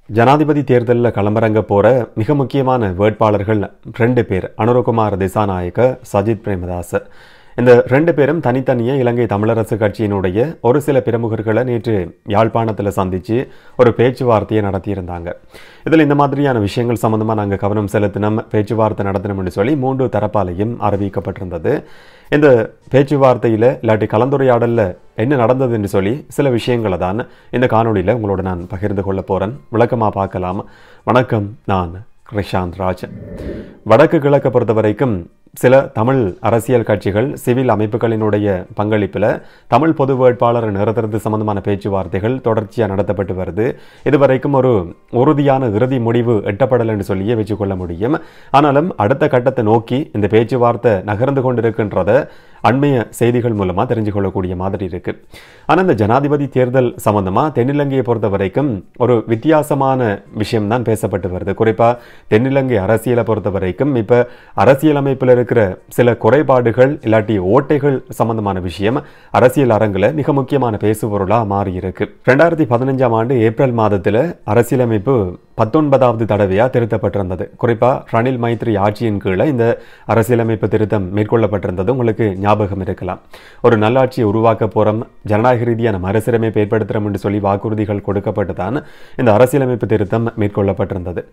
ஜனாதிபதி தேர்தலில் களமிறங்க போற மிக முக்கியமான வேட்பாளர்கள் 2 பேர். அனுரகுமார் திசாநாயக்க, சஜித் பிரேமதாச. இந்த 2 பேரும் தனித்தனியே இலங்கை தமிழரசு கட்சியினுடைய ஒரு சில பிரமுகர்களை நேற்று யாழ்ப்பாணத்தில் சந்தித்து ஒரு பேச்சுவார்த்தையை நடத்தியிருந்தாங்க. இதில் இந்த மாதிரியான விஷயங்கள் சம்பந்தமாக நாங்கள் கவனம் செலுத்தினோம், பேச்சுவார்த்தை நடத்தினோம்னு சொல்லி 3 தரப்பாலையும் அறிவிக்கப்பட்டிருந்தது. இந்த பேச்சுவார்த்தையில் இல்லாட்டி கலந்துரையாடலில் என்ன நடந்ததுன்னு சொல்லி சில விஷயங்களை தான் இந்த காணொலியில் உங்களோட நான் பகிர்ந்து கொள்ள போகிறேன். விளக்கமாக பார்க்கலாம். வணக்கம், நான் கிருஷாந்த் ராஜ். வடக்கு கிழக்கு பொறுத்த வரைக்கும் சில தமிழ் அரசியல் கட்சிகள், சிவில் அமைப்புகளினுடைய பங்களிப்பில் தமிழ் பொது வேட்பாளர் நிறுத்துறது சம்பந்தமான பேச்சுவார்த்தைகள் தொடர்ச்சியாக நடத்தப்பட்டு வருது. இதுவரைக்கும் ஒரு உறுதியான இறுதி முடிவு எட்டப்படலைன்னு சொல்லியே வச்சுக்கொள்ள முடியும். ஆனாலும் அடுத்த கட்டத்தை நோக்கி இந்த பேச்சுவார்த்தை நகர்ந்து கொண்டிருக்கின்றத அண்மைய செய்திகள் மூலமாக தெரிஞ்சு கொள்ளக்கூடிய மாதிரி இருக்கு. ஆனால் இந்த ஜனாதிபதி தேர்தல் சம்பந்தமாக தென்னிலங்கையை பொறுத்த வரைக்கும் ஒரு வித்தியாசமான விஷயம் தான் பேசப்பட்டு வருது. குறிப்பாக தென்னிலங்கை அரசியலை பொறுத்த வரைக்கும் இப்போ அரசியலமைப்பில் இருக்கிற சில குறைபாடுகள் இல்லாட்டி ஓட்டைகள் சம்பந்தமான விஷயம் அரசியல் அரங்கில் மிக முக்கியமான பேசுபொருளாக மாறி இருக்கு. 2015ஆம் ஆண்டு ஏப்ரல் மாதத்தில் அரசியலமைப்பு 19வது தடவையாக திருத்தப்பட்டிருந்தது. குறிப்பாக ரணில் மைத்ரி ஆட்சியின் கீழே இந்த அரசியலமைப்பு திருத்தம் மேற்கொள்ளப்பட்டிருந்தது உங்களுக்கு ஞாபகம் இருக்கலாம். ஒரு நல்லாட்சியை உருவாக்க போகிறோம், ஜனநாயக ரீதியான மறுசீரமைப்பை ஏற்படுத்துகிறோம் என்று சொல்லி வாக்குறுதிகள் கொடுக்கப்பட்டு தான் இந்த அரசியலமைப்பு திருத்தம் மேற்கொள்ளப்பட்டிருந்தது.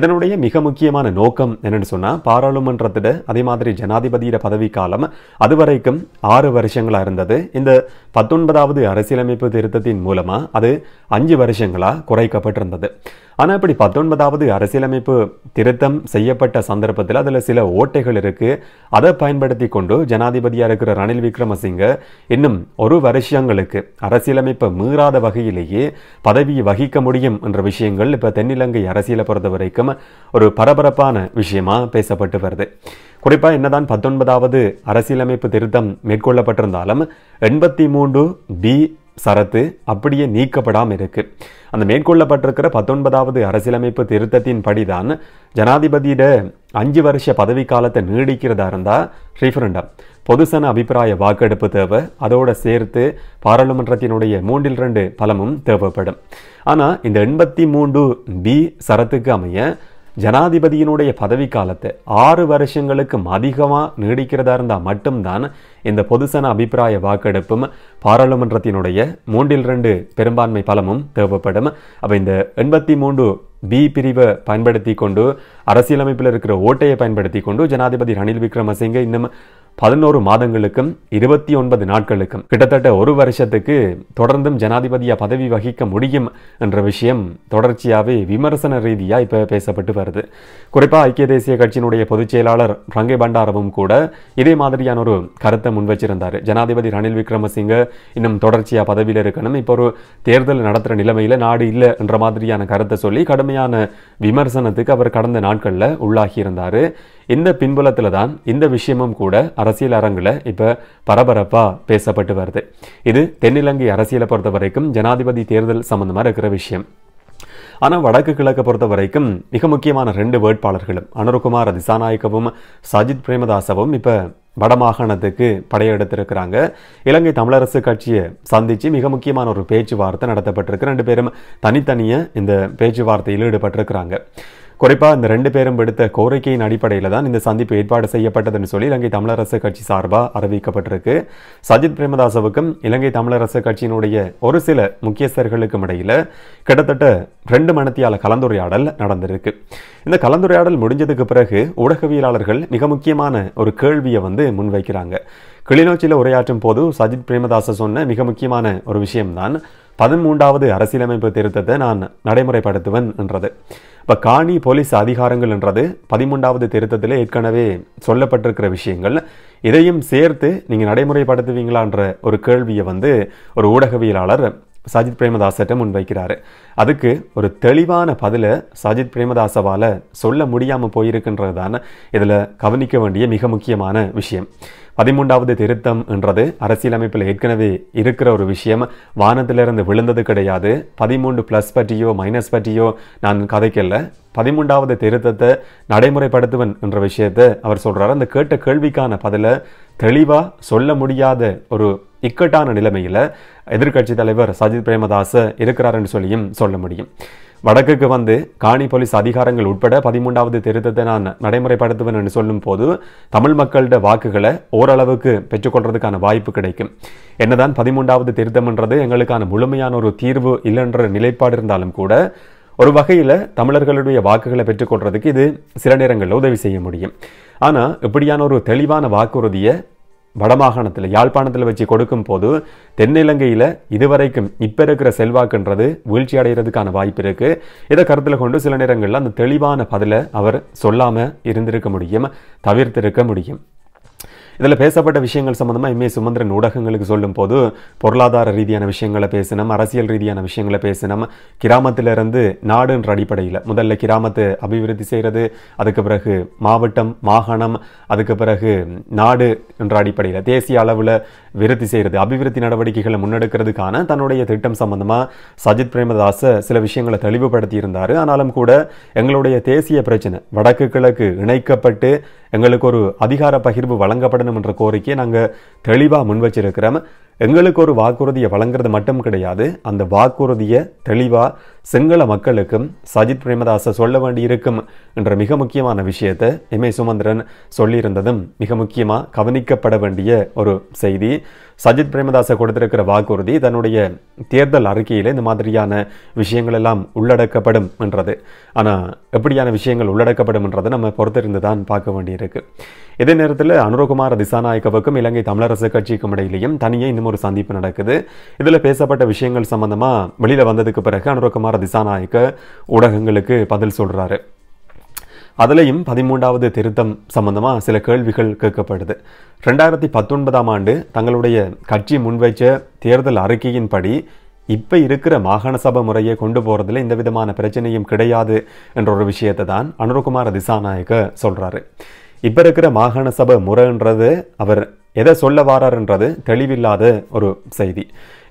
இதனுடைய மிக முக்கியமான நோக்கம் என்னன்னு சொன்னால், பாராளுமன்றத்தில் அதே மாதிரி ஜனாதிபதியோட பதவி காலம் அதுவரைக்கும் 6 வருஷங்களாக இருந்தது. இந்த 19வது அரசியலமைப்பு திருத்தத்தின் மூலமாக அது 5 வருஷங்களாக குறைக்கப்பட்டிருந்தது. ஆனால் இப்படி 19வது அரசியலமைப்பு திருத்தம் செய்யப்பட்ட சந்தர்ப்பத்தில் அதில் சில ஓட்டைகள் இருக்கு. அதை பயன்படுத்தி கொண்டு ஜனாதிபதியாக இருக்கிற ரணில் விக்ரமசிங்க இன்னும் 1 வருஷங்களுக்கு அரசியலமைப்பை மீறாத வகையிலேயே பதவியை வகிக்க முடியும் என்ற விஷயங்கள் இப்போ தென்னிலங்கை அரசியலை பொறுத்த வரைக்கும் ஒரு பரபரப்பான விஷயமா பேசப்பட்டு வருது. குறிப்பாக என்னதான் 19வது அரசியலமைப்பு திருத்தம் மேற்கொள்ளப்பட்டிருந்தாலும் 83B சரத்து அப்படியே நீக்கப்படாமல் இருக்கு. அந்த மேற்கொள்ளப்பட்டிருக்கிற 19வது அரசியலமைப்பு திருத்தத்தின் படிதான் ஜனாதிபதியிட 5 வருஷ பதவி காலத்தை நீடிக்கிறதா இருந்தால் ரீஃபரண்டம், பொதுசன அபிப்பிராய வாக்கெடுப்பு தேவை. அதோட சேர்த்து பாராளுமன்றத்தினுடைய 3/2 பலமும் தேவைப்படும். ஆனால் இந்த 83B சரத்துக்கு அமைய ஜனாதிபதியினுடைய பதவி காலத்தை 6 வருஷங்களுக்கு அதிகமாக நீடிக்கிறதா இருந்தால் மட்டும்தான் இந்த பொதுசன அபிப்பிராய வாக்கெடுப்பும் பாராளுமன்றத்தினுடைய 3/2 பெரும்பான்மை பலமும் தேவைப்படும். அப்போ இந்த 83B பிரிவை பயன்படுத்தி கொண்டு அரசியலமைப்பில் இருக்கிற ஓட்டையை பயன்படுத்தி கொண்டு ஜனாதிபதி ரணில் விக்ரமசிங்க இன்னும் 11 மாதங்களுக்கும் 29 நாட்களுக்கும் கிட்டத்தட்ட 1 வருஷத்துக்கு தொடர்ந்தும் ஜனாதிபதியா பதவி வகிக்க முடியும் என்ற விஷயம் தொடர்ச்சியாகவே விமர்சன ரீதியாக இப்போ பேசப்பட்டு வருது. குறிப்பாக ஐக்கிய தேசிய கட்சியினுடைய பொதுச் செயலாளர் ரங்கை பண்டாரவும் கூட இதே மாதிரியான ஒரு கருத்தை முன் வச்சிருந்தார். ஜனாதிபதி ரணில் விக்ரமசிங்க இன்னும் தொடர்ச்சியாக பதவியில் இருக்கணும், இப்போ ஒரு தேர்தல் நடத்துகிற நிலைமையில் நாடு இல்லை என்ற மாதிரியான கருத்தை சொல்லி கடுமையான விமர்சனத்துக்கு அவர் கடந்த நாட்களில் உள்ளாகி இருந்தார். இந்த பின்புலத்தில் தான் இந்த விஷயமும் கூட அரசியல் அரங்கில் இப்போ பரபரப்பாக பேசப்பட்டு வருது. இது தென்னிலங்கை அரசியலை பொறுத்த வரைக்கும் ஜனாதிபதி தேர்தல் சம்பந்தமாக இருக்கிற விஷயம். ஆனால் வடக்கு கிழக்கு பொறுத்த வரைக்கும் மிக முக்கியமான 2 வேட்பாளர்களும் அனுரகுமார் திசாநாயக்கவும் சஜித் பிரேமதாசவும் இப்போ வடமாகாணத்துக்கு படையெடுத்திருக்கிறாங்க. இலங்கை தமிழரசு கட்சியை சந்தித்து மிக முக்கியமான ஒரு பேச்சுவார்த்தை நடத்தப்பட்டிருக்கு. 2 பேரும் தனித்தனியாக இந்த பேச்சுவார்த்தையில் ஈடுபட்டிருக்கிறாங்க. குறிப்பாக இந்த 2 பேரும் விடுத்த கோரிக்கையின் அடிப்படையில் தான் இந்த சந்திப்பு ஏற்பாடு செய்யப்பட்டதுன்னு சொல்லி இலங்கை தமிழரசு கட்சி சார்பாக அறிவிக்கப்பட்டிருக்கு. சஜித் பிரேமதாசவுக்கும் இலங்கை தமிழரசு கட்சியினுடைய ஒரு சில முக்கியஸ்தர்களுக்கும் இடையில் கிட்டத்தட்ட 2 மணித்தியால கலந்துரையாடல் நடந்திருக்கு. இந்த கலந்துரையாடல் முடிஞ்சதுக்கு பிறகு ஊடகவியலாளர்கள் மிக முக்கியமான ஒரு கேள்வியை முன்வைக்கிறாங்க. கிளிநொச்சியில் உரையாற்றும் போது சஜித் பிரேமதாச சொன்ன மிக முக்கியமான ஒரு விஷயம்தான் 13வது அரசியலமைப்பு திருத்தத்தை நான் நடைமுறைப்படுத்துவேன் என்றது. இப்போ காணி போலீஸ் அதிகாரங்கள் என்றது 13வது திருத்தத்தில் ஏற்கனவே சொல்லப்பட்டிருக்கிற விஷயங்கள். இதையும் சேர்த்து நீங்கள் நடைமுறைப்படுத்துவீங்களான்ற ஒரு கேள்வியை ஒரு ஊடகவியலாளர் சஜித் பிரேமதாசட்ட முன்வைக்கிறாரு. அதுக்கு ஒரு தெளிவான பதிலை சஜித் பிரேமதாசவால் சொல்ல முடியாமல் போயிருக்குன்றது தான் இதில் கவனிக்க வேண்டிய மிக முக்கியமான விஷயம். 13வது திருத்தம் என்றது அரசியலமைப்பில் ஏற்கனவே இருக்கிற ஒரு விஷயம், வானத்திலிருந்து விழுந்தது கிடையாது. 13+ பற்றியோ மைனஸ் பற்றியோ நான் கதைக்கல. 13வது திருத்தத்தை நடைமுறைப்படுத்துவன் என்ற விஷயத்தை அவர் சொல்றாரு. அந்த கேட்ட கேள்விக்கான பதிலை தெளிவா சொல்ல முடியாத ஒரு இக்கட்டான நிலைமையில எதிர்க்கட்சி தலைவர் சஜித் பிரேமதாச இருக்கிறார் என்று சொல்லியும் சொல்ல முடியும். வடக்குக்கு வந்து காணி போலீஸ் அதிகாரங்கள் உட்பட 13வது திருத்தத்தை நான் நடைமுறைப்படுத்துவேன் என்று சொல்லும் போது தமிழ் மக்களிட வாக்குகளை ஓரளவுக்கு பெற்றுக்கொள்றதுக்கான வாய்ப்பு கிடைக்கும். என்னதான் 13வது திருத்தம்ன்றது எங்களுக்கான முழுமையான ஒரு தீர்வு இல்லைன்ற நிலைப்பாடு இருந்தாலும் கூட ஒரு வகையில் தமிழர்களுடைய வாக்குகளை பெற்றுக்கொள்றதுக்கு இது சில நேரங்களில் உதவி செய்ய முடியும். ஆனால் இப்படியான ஒரு தெளிவான வாக்குறுதியை வடமாகாணத்தில் யாழ்ப்பாணத்தில் வச்சு கொடுக்கும் போது தென்னிலங்கையில் இதுவரைக்கும் இப்போ இருக்கிற செல்வாக்குன்றது வீழ்ச்சி அடைகிறதுக்கான வாய்ப்பு இருக்குது. இதை கருத்தில் கொண்டு சில நேரங்களில் அந்த தெளிவான பதிலை அவர் சொல்லாமல் இருந்திருக்க முடியும், தவிர்த்திருக்க முடியும். இதில் பேசப்பட்ட விஷயங்கள் சம்பந்தமாக எம்ஏ சுமந்திரன் ஊடகங்களுக்கு சொல்லும் போது பொருளாதார ரீதியான விஷயங்களை பேசினோம், அரசியல் ரீதியான விஷயங்களை பேசினோம், கிராமத்திலிருந்து நாடுன்ற அடிப்படையில் முதல்ல கிராமத்தை அபிவிருத்தி செய்கிறது, அதுக்கு பிறகு மாவட்டம் மாகாணம், அதுக்கு பிறகு நாடு என்ற அடிப்படையில் தேசிய அளவில் விருத்தி செய்கிறது, அபிவிருத்தி நடவடிக்கைகளை முன்னெடுக்கிறதுக்கான தன்னுடைய திட்டம் சம்பந்தமாக சஜித் பிரேமதாச சில விஷயங்களை தெளிவுபடுத்தி இருந்தார். ஆனாலும் கூட எங்களுடைய தேசிய பிரச்சனை வடக்கு கிழக்கு இணைக்கப்பட்டு எங்களுக்கு ஒரு அதிகார பகிர்வு வழங்கப்படணும் என்ற கோரிக்கையை நாங்கள் தெளிவாக முன்வச்சிருக்கிறோம். எங்களுக்கு ஒரு வாக்குறுதியை வழங்குறது மட்டும் கிடையாது, அந்த வாக்குறுதியை தெளிவாக சிங்கள மக்களுக்கும் சஜித் பிரேமதாச சொல்ல வேண்டி இருக்கும் என்ற மிக முக்கியமான விஷயத்தை எம்ஏ சுமந்திரன் சொல்லியிருந்ததும் மிக முக்கியமாக கவனிக்கப்பட வேண்டிய ஒரு செய்தி. சஜித் பிரேமதாச கொடுத்திருக்கிற வாக்குறுதி தன்னுடைய தேர்தல் அறிக்கையில் இந்த மாதிரியான விஷயங்கள் எல்லாம் உள்ளடக்கப்படும் என்றது. ஆனால் எப்படியான விஷயங்கள் உள்ளடக்கப்படும் என்றதை நம்ம பொறுத்திருந்து தான் பார்க்க வேண்டியிருக்கு. இதே நேரத்தில் அனுரகுமார திசாநாயக்கவுக்கும் இலங்கை தமிழரசு கட்சிக்கும் இடையிலையும் தனியே இன்னும் ஒரு சந்திப்பு நடக்குது. இதில் பேசப்பட்ட விஷயங்கள் சம்பந்தமாக வெளியில் வந்ததுக்கு பிறகு அனுரகுமார திசாநாயக்க ஊடகங்களுக்கு பதில் சொல்றாரு. அதுலேயும் 13வது திருத்தம் சம்பந்தமாக சில கேள்விகள் கேட்கப்படுது. 2019ஆம் ஆண்டு தங்களுடைய கட்சி முன்வைச்ச தேர்தல் அறிக்கையின்படி இப்போ இருக்கிற மாகாண சபை முறையை கொண்டு போகிறதுல எந்த விதமான பிரச்சனையும் கிடையாது என்ற ஒரு விஷயத்தை தான் அனுரகுமார திசாநாயக்க சொல்கிறாரு. இப்போ இருக்கிற மாகாண சபை முறைன்றது அவர் எதை சொல்ல வாரார்ன்றது தெளிவில்லாத ஒரு செய்தி.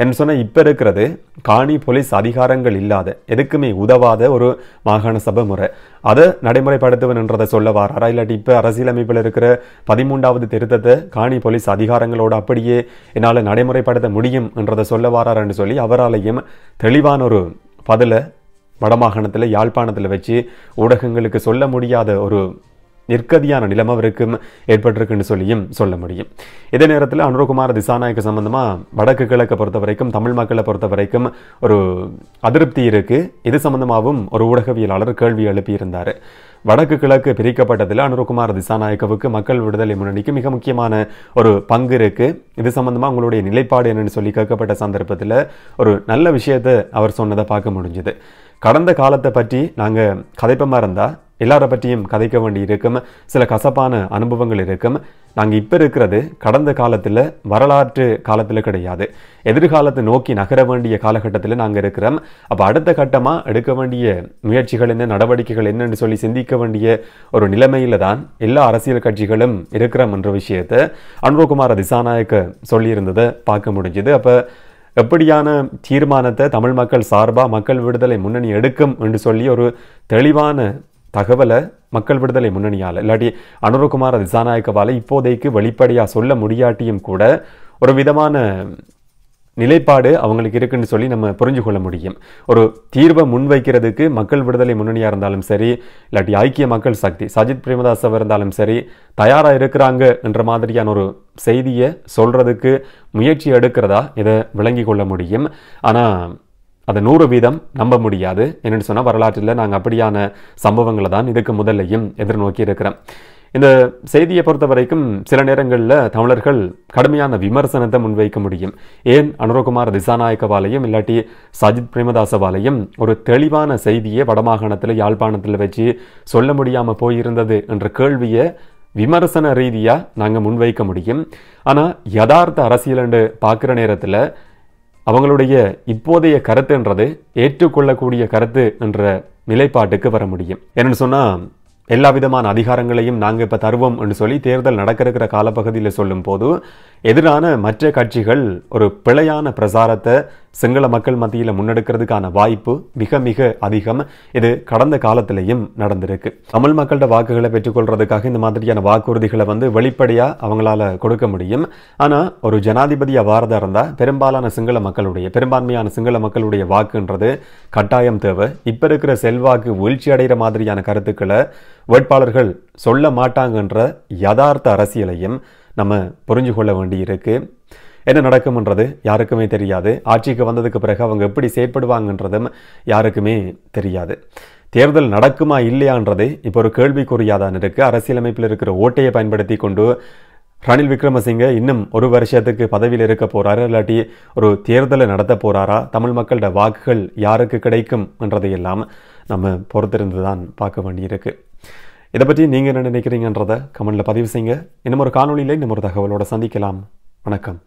என்ன சொன்னால் இப்போ இருக்கிறது காணி போலீஸ் அதிகாரங்கள் இல்லாத எதுக்குமே உதவாத ஒரு மாகாண சபை முறை, அதை நடைமுறைப்படுத்துவன் என்றதை சொல்ல வாராரா, இல்லாட்டி இப்போ அரசியலமைப்பில் இருக்கிற 13வது திருத்தத்தை காணி போலீஸ் அதிகாரங்களோடு அப்படியே என்னால் நடைமுறைப்படுத்த முடியும் என்றதை சொல்ல வாரான்னு சொல்லி அவராலையும் தெளிவான ஒரு பதிலை வடமாகாணத்தில் யாழ்ப்பாணத்தில் வச்சு ஊடகங்களுக்கு சொல்ல முடியாத ஒரு நிற்கதியான நிலைமை அவருக்கும் ஏற்பட்டிருக்குன்னு சொல்லியும் சொல்ல முடியும். இதே நேரத்தில் அனுரகுமார திசாநாயக்க சம்பந்தமாக வடக்கு கிழக்கை பொறுத்த வரைக்கும் தமிழ் மக்களை பொறுத்த வரைக்கும் ஒரு அதிருப்தி இருக்குது. இது சம்பந்தமாகவும் ஒரு ஊடகவியலாளர் கேள்வி எழுப்பியிருந்தார். வடக்கு கிழக்கு பிரிக்கப்பட்டதில் அனுரகுமார திசாநாயக்கவுக்கு மக்கள் விடுதலை முன்னணிக்கு மிக முக்கியமான ஒரு பங்கு இருக்குது. இது சம்பந்தமாக உங்களுடைய நிலைப்பாடு என்னன்னு சொல்லி கேட்கப்பட்ட சந்தர்ப்பத்தில் ஒரு நல்ல விஷயத்தை அவர் சொன்னதை பார்க்க முடிஞ்சுது. கடந்த காலத்தை பற்றி நாங்கள் கதைப்பமாக இருந்தால் எல்லாரை பற்றியும் கதைக்க வேண்டி இருக்கும், சில கசப்பான அனுபவங்கள் இருக்கும். நாங்கள் இப்போ இருக்கிறது கடந்த காலத்தில் வரலாற்று காலத்தில் கிடையாது, எதிர்காலத்தை நோக்கி நகர வேண்டிய காலகட்டத்தில் நாங்கள் இருக்கிறோம். அப்போ அடுத்த கட்டமாக எடுக்க வேண்டிய முயற்சிகள் என்ன, நடவடிக்கைகள் என்னன்னு சொல்லி சிந்திக்க வேண்டிய ஒரு நிலைமையில தான் எல்லா அரசியல் கட்சிகளும் இருக்கிறோம் என்ற விஷயத்தை அனுரகுமார திசாநாயக்க சொல்லியிருந்ததை பார்க்க முடிஞ்சுது. அப்போ எப்படியான தீர்மானத்தை தமிழ் மக்கள் சார்பாக மக்கள் விடுதலை முன்னணி எடுக்கும் என்று சொல்லி ஒரு தெளிவான தகவலை மக்கள் விடுதலை முன்னணியால் இல்லாட்டி அனுரகுமார திசாநாயக்கவால் இப்போதைக்கு வெளிப்படையாக சொல்ல முடியாட்டியும் கூட ஒரு விதமான நிலைப்பாடு அவங்களுக்கு இருக்குன்னு சொல்லி நம்ம புரிஞ்சு கொள்ள முடியும். ஒரு தீர்வை முன்வைக்கிறதுக்கு மக்கள் விடுதலை முன்னணியாக இருந்தாலும் சரி, இல்லாட்டி ஐக்கிய மக்கள் சக்தி சஜித் பிரேமதாசவ இருந்தாலும் சரி தயாராக இருக்கிறாங்க என்ற மாதிரியான ஒரு செய்தியை சொல்கிறதுக்கு முயற்சி எடுக்கிறதா இதை விளங்கி கொள்ள முடியும். ஆனால் அதை 100% நம்ப முடியாது. என்னென்னு சொன்னால் வரலாற்றில் நாங்கள் அப்படியான சம்பவங்களை தான் இதுக்கு முதல்லையும் எதிர்நோக்கி இருக்கிறோம். இந்த செய்தியை பொறுத்த வரைக்கும் சில நேரங்களில் தமிழர்கள் கடுமையான விமர்சனத்தை முன்வைக்க முடியும். ஏன் அனுரகுமார திசாநாயக்கவாலையும் இல்லாட்டி சஜித் பிரேமதாசவாலையும் ஒரு தெளிவான செய்தியை வடமாகாணத்தில் யாழ்ப்பாணத்தில் வச்சு சொல்ல முடியாமல் போயிருந்தது என்ற கேள்வியை விமர்சன ரீதியாக நாங்கள் முன்வைக்க முடியும். ஆனால் யதார்த்த அரசியல் என்று பார்க்குற நேரத்தில் அவங்களுடைய இப்போதைய கருத்துன்றது ஏற்றுக்கொள்ளக்கூடிய கருத்து என்ற நிலைப்பாட்டுக்கு வர முடியும். என்னென்னு சொன்னால் எல்லா விதமான அதிகாரங்களையும் நாங்கள் இப்போ தருவோம் என்று சொல்லி தேர்தல் நடக்கிற காலப்பகுதியில் சொல்லும் போது எதிரான மற்ற கட்சிகள் ஒரு பிழையான பிரசாரத்தை சிங்கள மக்கள் மத்தியில் முன்னெடுக்கிறதுக்கான வாய்ப்பு மிக மிக அதிகம். இது கடந்த காலத்திலையும் நடந்திருக்கு. தமிழ் மக்களோட வாக்குகளை பெற்றுக்கொள்றதுக்காக இந்த மாதிரியான வாக்குறுதிகளை வெளிப்படையா அவங்களால கொடுக்க முடியும். ஆனா ஒரு ஜனாதிபதியா வாரதா இருந்தா பெரும்பான்மையான சிங்கள மக்களுடைய வாக்குன்றது கட்டாயம் தேவை. இப்ப இருக்கிற செல்வாக்கு வீழ்ச்சி அடைகிற மாதிரியான கருத்துக்களை வேட்பாளர்கள் சொல்ல மாட்டாங்கன்ற யதார்த்த அரசியலையும் நம்ம புரிஞ்சு கொள்ள வேண்டியிருக்கு. என்ன நடக்கும்ன்றது யாருக்குமே தெரியாது. ஆட்சிக்கு வந்ததுக்கு பிறகு அவங்க எப்படி செயற்படுவாங்கன்றதும் யாருக்குமே தெரியாது. தேர்தல் நடக்குமா இல்லையான்றதே இப்போ ஒரு கேள்விக்குறியாதான் இருக்கு. அரசியலமைப்பில் இருக்கிற ஓட்டையை பயன்படுத்தி கொண்டு ரணில் விக்ரமசிங்க இன்னும் ஒரு வருஷத்துக்கு பதவியில் இருக்க போறாரு, இல்லாட்டி ஒரு தேர்தலை நடத்த போறாரா, தமிழ் மக்களோட வாக்குகள் யாருக்கு கிடைக்கும் என்றதையெல்லாம் நம்ம பொறுத்திருந்து தான் பார்க்க வேண்டியிருக்கு. இதை பற்றி நீங்கள் என்ன நினைக்கிறீங்கன்றதை கமெண்ட்ல பதிவு செய்யுங்க. இன்னும் ஒரு காணொலியில் இன்னும் ஒரு தகவலோட சந்திக்கலாம். வணக்கம்.